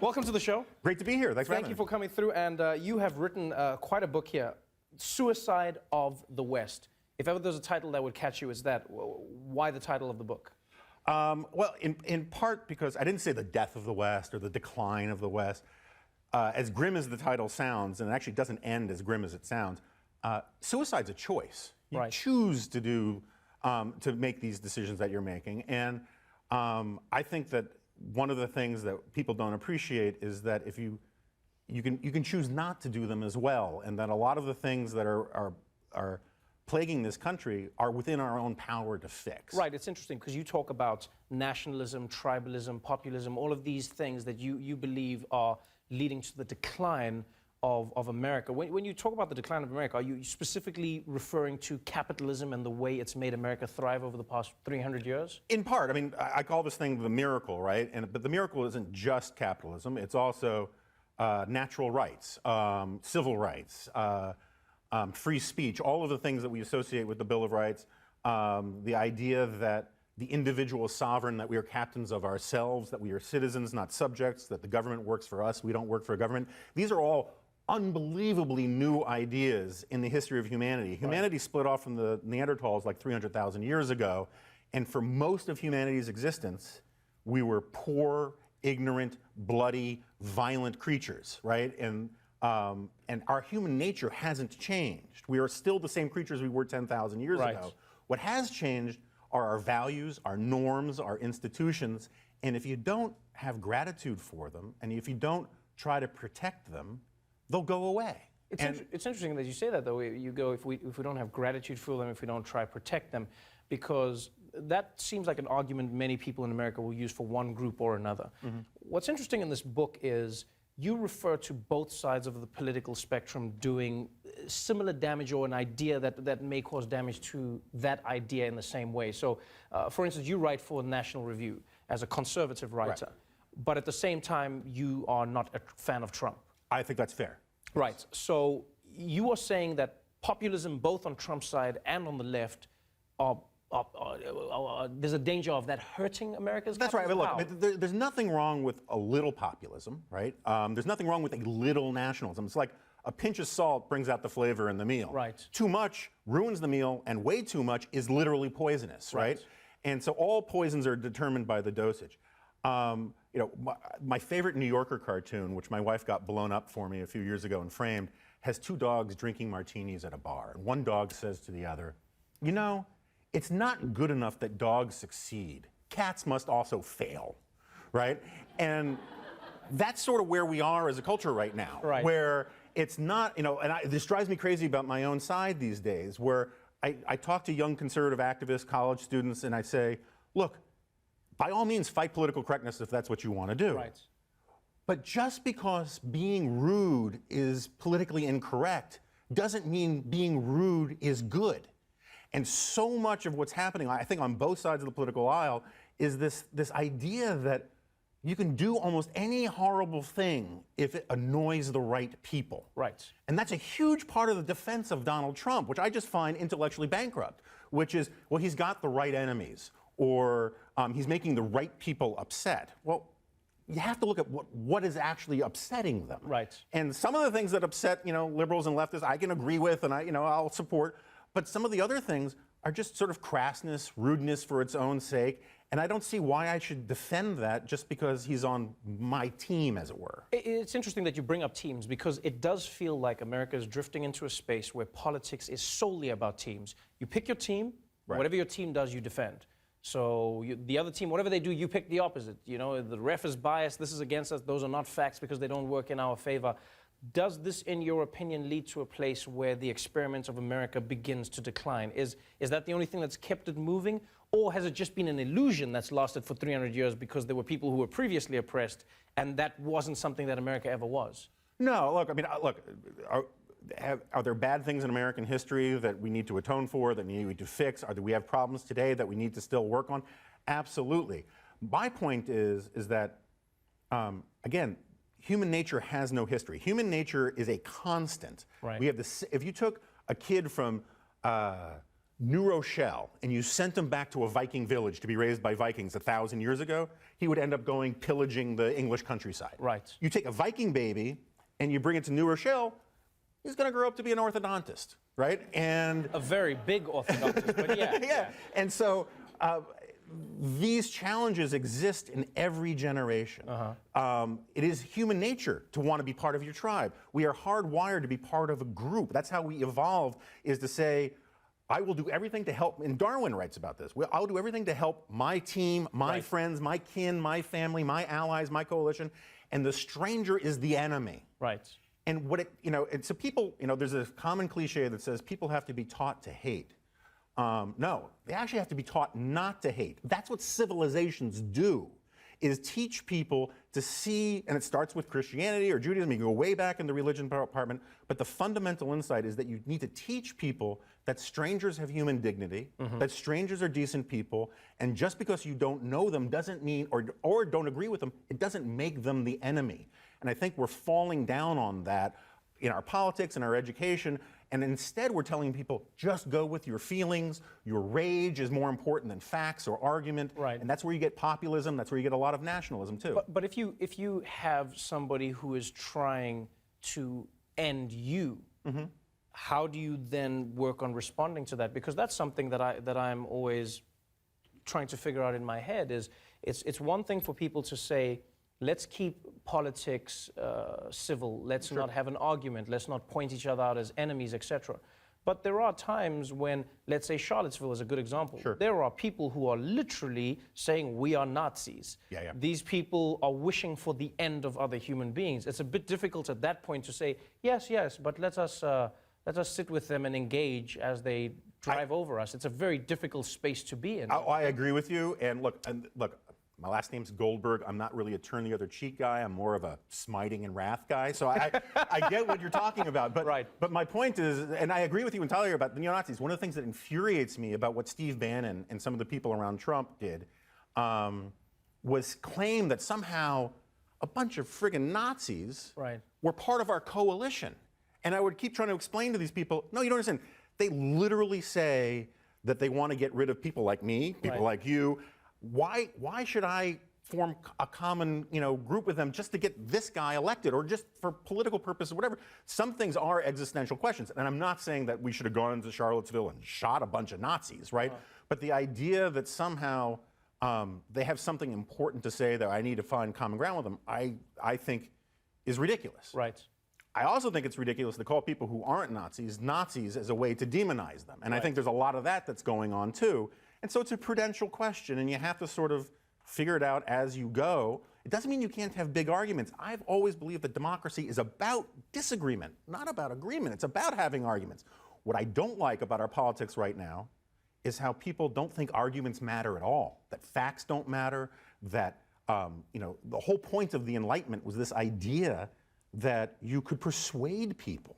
Welcome to the show. Great to be here. Thank you for coming through. And you have written quite a book here, Suicide of the West. If ever there's a title that would catch you, it's that. Why the title of the book? Well, in part because I didn't say the death of the West or the decline of the West. As grim as the title sounds, and it actually doesn't end as grim as it sounds, suicide's a choice. You choose to do, to make these decisions that you're making. And I think that one of the things that people don't appreciate is that if you can choose not to do them as well, and that a lot of the things that are plaguing this country are within our own power to fix. Right, it's interesting because you talk about nationalism, tribalism, populism, all of these things that you believe are leading to the decline of America. When you talk about the decline of America, are you specifically referring to capitalism and the way it's made America thrive over the past 300 years? In part. I mean, I call this thing the miracle, right? But the miracle isn't just capitalism. It's also natural rights, civil rights, free speech, all of the things that we associate with the Bill of Rights, the idea that the individual is sovereign, that we are captains of ourselves, that we are citizens, not subjects, that the government works for us, we don't work for a government. These are all unbelievably new ideas in the history of humanity. Humanity split off from the Neanderthals like 300,000 years ago, and for most of humanity's existence, we were poor, ignorant, bloody, violent creatures, right? And our human nature hasn't changed. We are still the same creatures we were 10,000 years ago. What has changed are our values, our norms, our institutions, and if you don't have gratitude for them, and if you don't try to protect them, they'll go away. It's interesting that you say that, though. You go, if we don't have gratitude for them, if we don't try to protect them, because that seems like an argument many people in America will use for one group or another. What's interesting in this book is you refer to both sides of the political spectrum doing similar damage, or an idea that may cause damage to that idea in the same way. So, for instance, you write for National Review as a conservative writer, but at the same time, you are not a fan of Trump. I think that's fair. Right. So you are saying that populism, both on Trump's side and on the left, there's a danger of that hurting America's That's right. I mean, look, there's nothing wrong with a little populism, right? There's nothing wrong with a little nationalism. It's like a pinch of salt brings out the flavor in the meal. Right. Too much ruins the meal, and way too much is literally poisonous, right? And so all poisons are determined by the dosage. You know, my favorite New Yorker cartoon, which my wife got blown up for me a few years ago and framed, has two dogs drinking martinis at a bar. And one dog says to the other, you know, it's not good enough that dogs succeed. Cats must also fail, right? And that's sort of where we are as a culture right now, where it's not, you know, and this drives me crazy about my own side these days, where I talk to young conservative activists, college students, and I say, look, by all means, fight political correctness if that's what you want to do. But just because being rude is politically incorrect doesn't mean being rude is good. And so much of what's happening, I think, on both sides of the political aisle is this idea that you can do almost any horrible thing if it annoys the right people. And that's a huge part of the defense of Donald Trump, which I just find intellectually bankrupt, which is, well, he's got the right enemies, or he's making the right people upset. Well, you have to look at what is actually upsetting them. And some of the things that upset, you know, liberals and leftists, I can agree with, and I'll support. But some of the other things are just sort of crassness, rudeness for its own sake. And I don't see why I should defend that just because he's on my team, as it were. It's interesting that you bring up teams, because it does feel like America is drifting into a space where politics is solely about teams. You pick your team, whatever your team does, you defend. So the other team, whatever they do, you pick the opposite. You know, the ref is biased, this is against us, those are not facts because they don't work in our favor. Does this, in your opinion, lead to a place where the experiment of America begins to decline? Is that the only thing that's kept it moving? Or has it just been an illusion that's lasted for 300 years because there were people who were previously oppressed and that wasn't something that America ever was? No, look, I mean, look, are there bad things in American history that we need to atone for, that we need to fix? Do we have problems today that we need to still work on? Absolutely. My point is that, again, human nature has no history. Human nature is a constant. We have this. If you took a kid from New Rochelle and you sent him back to a Viking village to be raised by Vikings 1,000 years ago, he would end up going pillaging the English countryside. Right. You take a Viking baby and you bring it to New Rochelle, he's going to grow up to be an orthodontist, right? And a very big orthodontist, but yeah. yeah. And so these challenges exist in every generation. It is human nature to want to be part of your tribe. We are hardwired to be part of a group. That's how we evolved, is to say, I will do everything to help, and Darwin writes about this, I'll do everything to help my team, my friends, my kin, my family, my allies, my coalition, and the stranger is the enemy. Right. And what it, and so people, there's a common cliche that says people have to be taught to hate. No, they actually have to be taught not to hate. That's what civilizations do, is teach people to see, and it starts with Christianity or Judaism, you can go way back in the religion department, but the fundamental insight is that you need to teach people that strangers have human dignity, that strangers are decent people, and just because you don't know them doesn't mean, or don't agree with them, it doesn't make them the enemy. And I think we're falling down on that in our politics and our education, and instead we're telling people, just go with your feelings, your rage is more important than facts or argument, right. And that's where you get populism, that's where you get a lot of nationalism too. But if you have somebody who is trying to end you, how do you then work on responding to that? Because that's something that I'm always trying to figure out in my head, is it's one thing for people to say, let's keep politics civil, let's not have an argument, let's not point each other out as enemies, etc. But there are times when, let's say Charlottesville is a good example. There are people who are literally saying we are Nazis. These people are wishing for the end of other human beings. It's a bit difficult at that point to say, yes, but let us sit with them and engage as they drive over us. It's a very difficult space to be in. I agree with you, and look, my last name's Goldberg. I'm not really a turn the other cheek guy. I'm more of a smiting and wrath guy. So I get what you're talking about. But, but my point is, and I agree with you entirely about the neo-Nazis, one of the things that infuriates me about what Steve Bannon and some of the people around Trump did was claim that somehow a bunch of friggin' Nazis were part of our coalition. And I would keep trying to explain to these people, no, you don't understand. They literally say that they want to get rid of people like me, people like you. Why should I form a common group with them just to get this guy elected, or just for political purposes, whatever? Some things are existential questions, and I'm not saying that we should have gone into Charlottesville and shot a bunch of Nazis, right? But the idea that somehow they have something important to say that I need to find common ground with them, I think is ridiculous. I also think it's ridiculous to call people who aren't Nazis as a way to demonize them, and I think there's a lot of that's going on too. And so it's a prudential question, and you have to sort of figure it out as you go. It doesn't mean you can't have big arguments. I've always believed that democracy is about disagreement, not about agreement. It's about having arguments. What I don't like about our politics right now is how people don't think arguments matter at all, that facts don't matter, that the whole point of the Enlightenment was this idea that you could persuade people.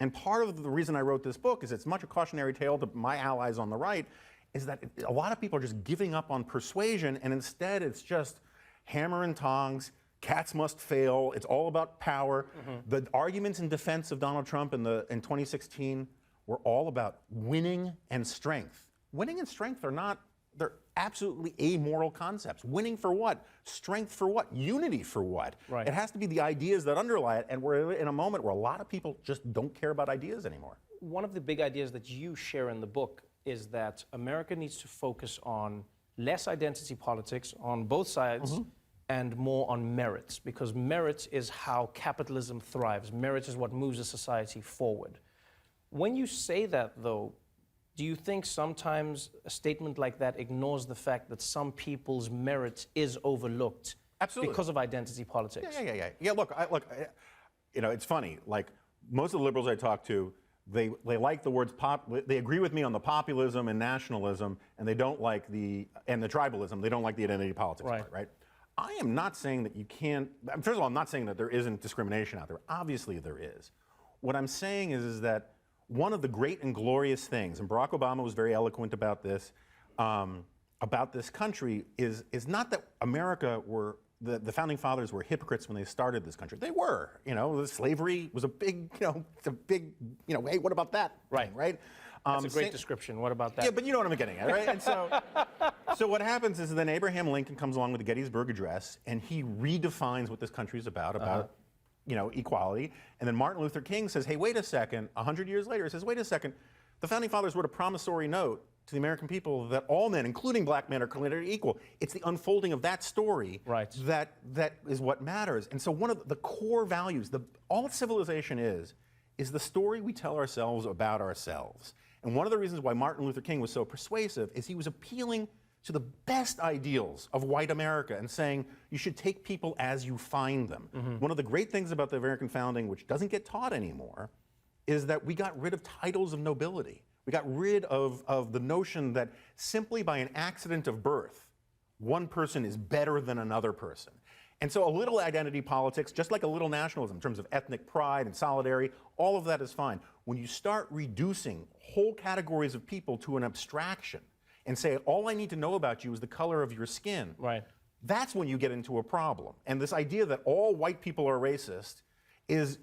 And part of the reason I wrote this book is it's much a cautionary tale to my allies on the right, is that a lot of people are just giving up on persuasion, and instead it's just hammer and tongs, cats must fail, it's all about power. The arguments in defense of Donald Trump in 2016 were all about winning and strength. Winning and strength they're absolutely amoral concepts. Winning for what? Strength for what? Unity for what? It has to be the ideas that underlie it, and we're in a moment where a lot of people just don't care about ideas anymore. One of the big ideas that you share in the book is that America needs to focus on less identity politics on both sides and more on merits, because merit is how capitalism thrives. Merit is what moves a society forward. When you say that, though, do you think sometimes a statement like that ignores the fact that some people's merit is overlooked because of identity politics? Yeah, look, it's funny. Like, most of the liberals I talk to, they like the words they agree with me on the populism and nationalism, and they don't like the tribalism. They don't like the identity politics part, right? I am not saying that you can't. First of all, I'm not saying that there isn't discrimination out there. Obviously, there is. What I'm saying is that one of the great and glorious things, and Barack Obama was very eloquent about this country, is not that America the Founding Fathers were hypocrites when they started this country. They were, slavery was a big, hey, what about that? Right. That's a great description. What about that? Yeah, but you know what I'm getting at, right? And so what happens is then Abraham Lincoln comes along with the Gettysburg Address, and he redefines what this country is about equality. And then Martin Luther King says, hey, wait a second. 100 years later, he says, wait a second. The Founding Fathers wrote a promissory note to the American people that all men, including black men, are created equal. It's the unfolding of that story that is what matters. And so one of the core values, all civilization is the story we tell ourselves about ourselves. And one of the reasons why Martin Luther King was so persuasive is he was appealing to the best ideals of white America and saying you should take people as you find them. One of the great things about the American founding, which doesn't get taught anymore, is that we got rid of titles of nobility. We got rid of the notion that simply by an accident of birth, one person is better than another person. And so a little identity politics, just like a little nationalism in terms of ethnic pride and solidarity, all of that is fine. When you start reducing whole categories of people to an abstraction and say, all I need to know about you is the color of your skin, that's when you get into a problem. And this idea that all white people are racist is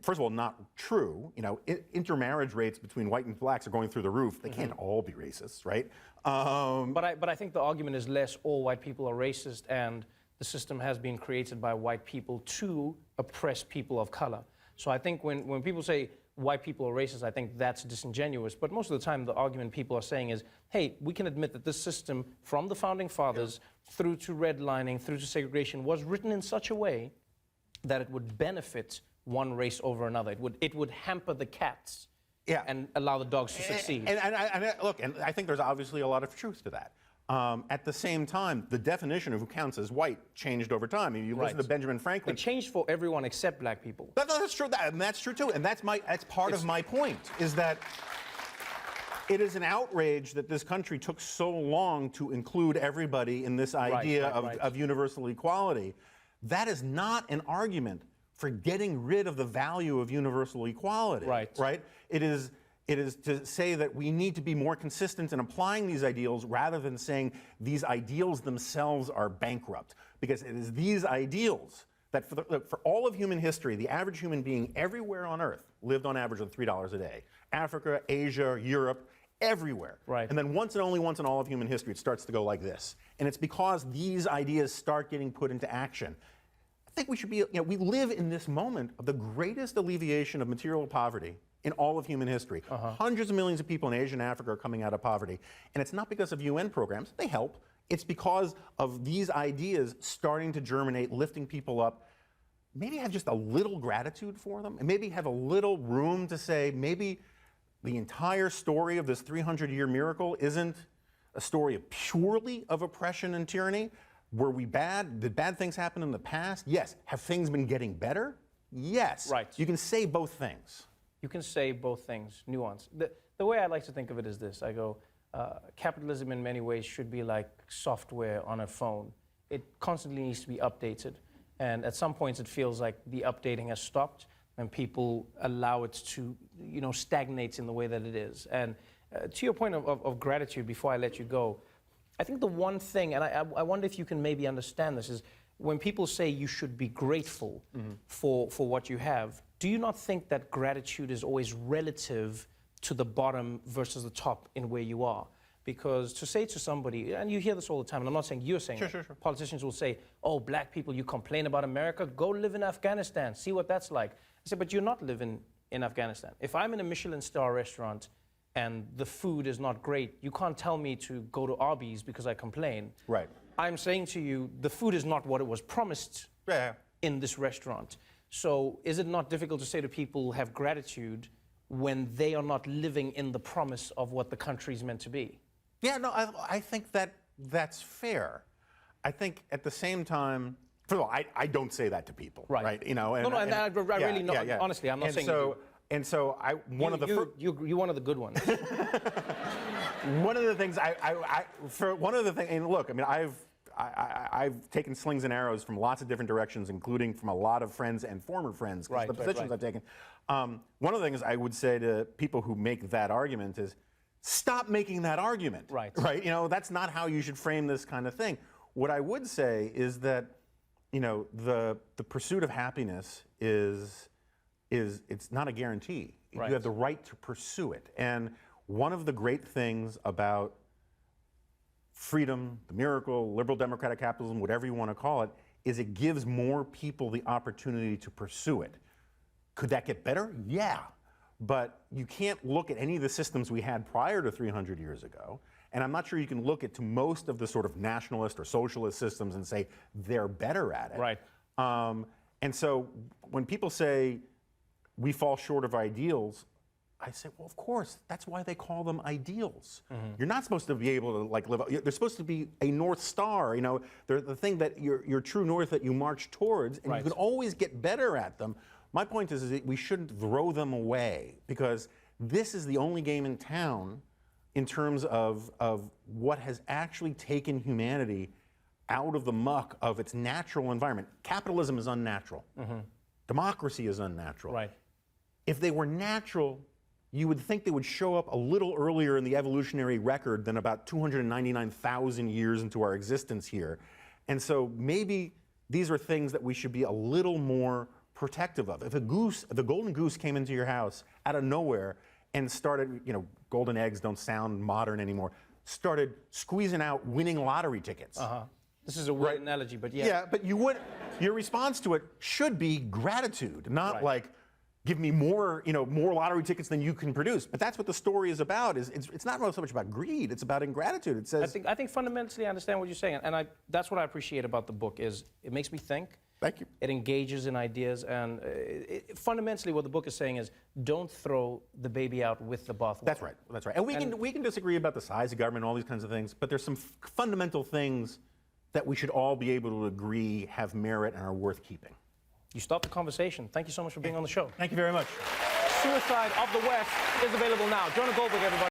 first of all not true. You know, intermarriage rates between white and blacks are going through the roof. They can't all be racists, right? But I think the argument is less all white people are racist and the system has been created by white people to oppress people of color. So I think when people say white people are racist, I think that's disingenuous. But most of the time the argument people are saying is, hey, we can admit that this system from the Founding Fathers through to redlining, through to segregation was written in such a way that it would benefit one race over another. It would hamper the cats and allow the dogs to succeed. And look, and I think there's obviously a lot of truth to that. At the same time, the definition of who counts as white changed over time. I mean, you listen to Benjamin Franklin. It changed for everyone except black people. That's true. And that's true too. And that's part of my point, is that it is an outrage that this country took so long to include everybody in this idea of universal equality. That is not an argument for getting rid of the value of universal equality. Right? It is to say that we need to be more consistent in applying these ideals rather than saying these ideals themselves are bankrupt. Because it is these ideals that for all of human history, the average human being everywhere on Earth lived on average on $3 a day. Africa, Asia, Europe, everywhere. And then once and only once in all of human history, it starts to go like this. And it's because these ideas start getting put into action. I think we should be, we live in this moment of the greatest alleviation of material poverty in all of human history. Hundreds of millions of people in Asia and Africa are coming out of poverty. And it's not because of UN programs. They help. It's because of these ideas starting to germinate, lifting people up. Maybe have just a little gratitude for them, and maybe have a little room to say, maybe the entire story of this 300-year miracle isn't a story of purely of oppression and tyranny. Were we bad? Did bad things happen in the past? Yes. Have things been getting better? Yes. You can say both things. You can say both things, nuance. The way I like to think of it is this. I go, capitalism in many ways should be like software on a phone. It constantly needs to be updated. And at some points it feels like the updating has stopped and people allow it to, stagnate in the way that it is. And to your point of gratitude, before I let you go, I think the one thing, and I wonder if you can maybe understand this, is when people say you should be grateful for what you have, do you not think that gratitude is always relative to the bottom versus the top in where you are? Because to say to somebody, and you hear this all the time, and I'm not saying you're saying it, politicians will say, oh, black people, you complain about America, go live in Afghanistan, see what that's like. I say, but you're not living in Afghanistan. If I'm in a Michelin star restaurant and the food is not great, you can't tell me to go to Arby's because I complain. I'm saying to you, the food is not what it was promised in this restaurant. So is it not difficult to say to people who have gratitude when they are not living in the promise of what the country is meant to be? Yeah, no, I think that's fair. I think at the same time, first of all, I don't say that to people, right? Honestly, I'm not saying you do. And so you're one of the good ones. One of the things and look, I mean, I've taken slings and arrows from lots of different directions, including from a lot of friends and former friends, because the positions I've taken. One of the things I would say to people who make that argument is, stop making that argument. Right? That's not how you should frame this kind of thing. What I would say is that, the pursuit of happiness is it's not a guarantee. Right. You have the right to pursue it. And one of the great things about freedom, the miracle, liberal democratic capitalism, whatever you want to call it, is it gives more people the opportunity to pursue it. Could that get better? Yeah. But you can't look at any of the systems we had prior to 300 years ago, and I'm not sure you can look at to most of the sort of nationalist or socialist systems and say they're better at it. Right. And so when people say we fall short of ideals, I say, well, of course, that's why they call them ideals. You're not supposed to be able to like live. They're supposed to be a North Star. You know, they're the thing that your true north that you march towards, and you can always get better at them. My point is that we shouldn't throw them away because this is the only game in town in terms of what has actually taken humanity out of the muck of its natural environment. Capitalism is unnatural. Democracy is unnatural. Right. If they were natural, you would think they would show up a little earlier in the evolutionary record than about 299,000 years into our existence here. And so maybe these are things that we should be a little more protective of. If the golden goose came into your house out of nowhere and started, you know, golden eggs don't sound modern anymore, started squeezing out winning lottery tickets. This is a weird analogy, but yeah. Yeah, but your response to it should be gratitude, not like, give me more, you know, more lottery tickets than you can produce. But that's what the story is about. It's not really so much about greed. It's about ingratitude. It says. I think fundamentally I understand what you're saying, and that's what I appreciate about the book is it makes me think. Thank you. It engages in ideas, and fundamentally what the book is saying is don't throw the baby out with the bathwater. That's right. That's right. And we can disagree about the size of government, all these kinds of things, but there's some fundamental things that we should all be able to agree have merit and are worth keeping. You stopped the conversation. Thank you so much for being on the show. Thank you very much. Suicide of the West is available now. Jonah Goldberg, everybody.